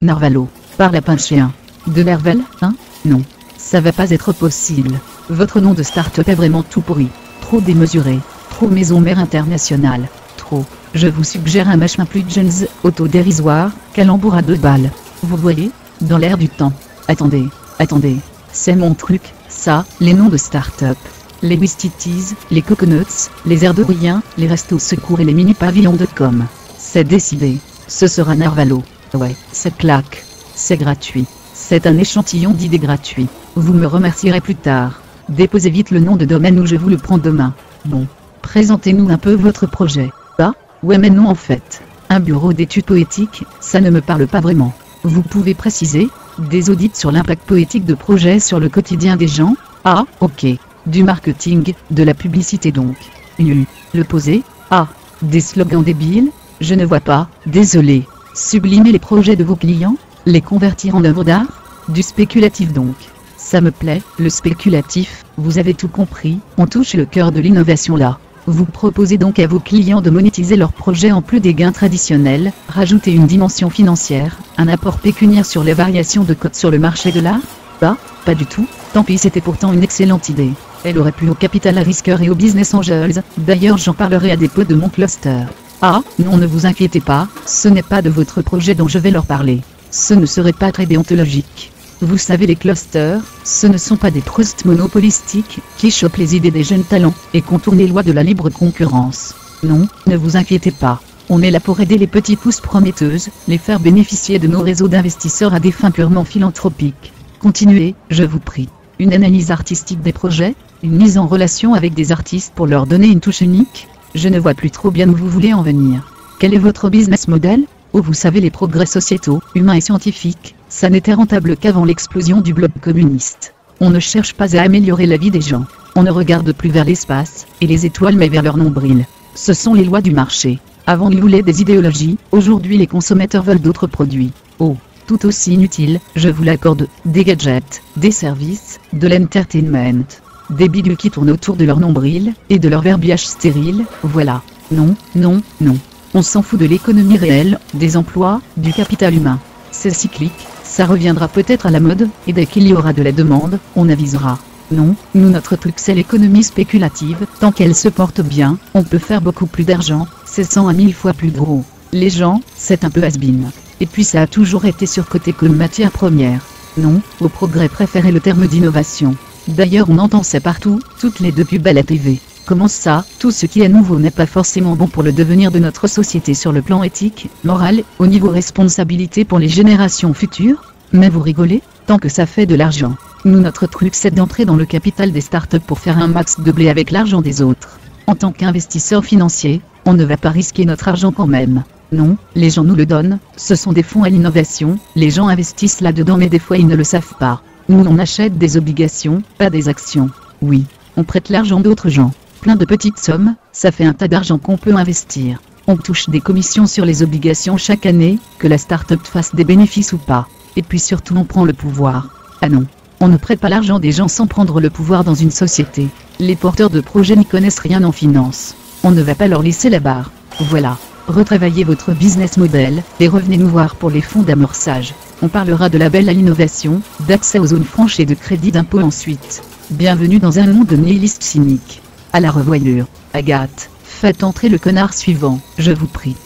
Narvalo, par lapin de chien. De Nerval, hein? Non. Ça va pas être possible. Votre nom de start-up est vraiment tout pourri. Trop démesuré. Trop maison mère internationale. Trop. Je vous suggère un machin plus jeans, autodérisoire, calembour à 2 balles. Vous voyez? Dans l'air du temps. Attendez. C'est mon truc, ça, les noms de start-up. Les Wistitis, les Coconuts, les airs de rien, les restos secours et les mini-pavillons de com. C'est décidé. Ce sera Narvalo. Ouais, c'est claque. C'est gratuit. C'est un échantillon d'idées gratuit. Vous me remercierez plus tard. Déposez vite le nom de domaine ou je vous le prends demain. Bon. Présentez-nous un peu votre projet. Ah, ouais mais non en fait. Un bureau d'études poétiques, ça ne me parle pas vraiment. Vous pouvez préciser? Des audits sur l'impact poétique de projets sur le quotidien des gens? Ah, ok. Du marketing, de la publicité donc. Le poser? Ah, des slogans débiles? Je ne vois pas, désolé. Sublimer les projets de vos clients? Les convertir en œuvres d'art? Du spéculatif donc. Ça me plaît, le spéculatif, vous avez tout compris, on touche le cœur de l'innovation là. Vous proposez donc à vos clients de monétiser leurs projets en plus des gains traditionnels, rajouter une dimension financière, un apport pécuniaire sur les variations de cotes sur le marché de l'art? Pas du tout, tant pis c'était pourtant une excellente idée. Elle aurait plu au capital à risqueur et aux business angels, d'ailleurs j'en parlerai à des potes de mon cluster. Ah, non ne vous inquiétez pas, ce n'est pas de votre projet dont je vais leur parler. Ce ne serait pas très déontologique. Vous savez les clusters, ce ne sont pas des trusts monopolistiques, qui chopent les idées des jeunes talents, et contournent les lois de la libre concurrence. Non, ne vous inquiétez pas. On est là pour aider les petits pousses prometteuses, les faire bénéficier de nos réseaux d'investisseurs à des fins purement philanthropiques. Continuez, je vous prie. Une analyse artistique des projets, une mise en relation avec des artistes pour leur donner une touche unique. Je ne vois plus trop bien où vous voulez en venir. Quel est votre business model? Oh vous savez les progrès sociétaux, humains et scientifiques, ça n'était rentable qu'avant l'explosion du bloc communiste. On ne cherche pas à améliorer la vie des gens. On ne regarde plus vers l'espace, et les étoiles mais vers leur nombril. Ce sont les lois du marché. Avant ils voulaient des idéologies, aujourd'hui les consommateurs veulent d'autres produits. Oh, tout aussi inutile, je vous l'accorde, des gadgets, des services, de l'entertainment. Des bidules qui tournent autour de leur nombril, et de leur verbiage stérile, voilà. Non. On s'en fout de l'économie réelle, des emplois, du capital humain. C'est cyclique, ça reviendra peut-être à la mode, et dès qu'il y aura de la demande, on avisera. Non, notre truc c'est l'économie spéculative, tant qu'elle se porte bien, on peut faire beaucoup plus d'argent, c'est 100 à 1000 fois plus gros. Les gens, c'est un peu has-been. Et puis ça a toujours été surcoté comme matière première. Non, au progrès préférez le terme d'innovation. D'ailleurs on entend ça partout, toutes les 2 pubs à la TV. Comment ça, tout ce qui est nouveau n'est pas forcément bon pour le devenir de notre société sur le plan éthique, moral, au niveau responsabilité pour les générations futures? Mais vous rigolez? Tant que ça fait de l'argent. Notre truc c'est d'entrer dans le capital des startups pour faire un max de blé avec l'argent des autres. En tant qu'investisseur financier, on ne va pas risquer notre argent quand même. Non, les gens nous le donnent, ce sont des fonds à l'innovation, les gens investissent là-dedans mais des fois ils ne le savent pas. Nous on achète des obligations, pas des actions. Oui, on prête l'argent d'autres gens. Plein de petites sommes, ça fait un tas d'argent qu'on peut investir. On touche des commissions sur les obligations chaque année, que la start-up fasse des bénéfices ou pas. Et puis surtout on prend le pouvoir. Ah non, on ne prête pas l'argent des gens sans prendre le pouvoir dans une société. Les porteurs de projets n'y connaissent rien en finance. On ne va pas leur laisser la barre. Voilà, retravaillez votre business model, et revenez nous voir pour les fonds d'amorçage. On parlera de label à l'innovation, d'accès aux zones franches et de crédit d'impôt ensuite. Bienvenue dans un monde nihiliste cynique. À la revoyure. Agathe, faites entrer le connard suivant, je vous prie.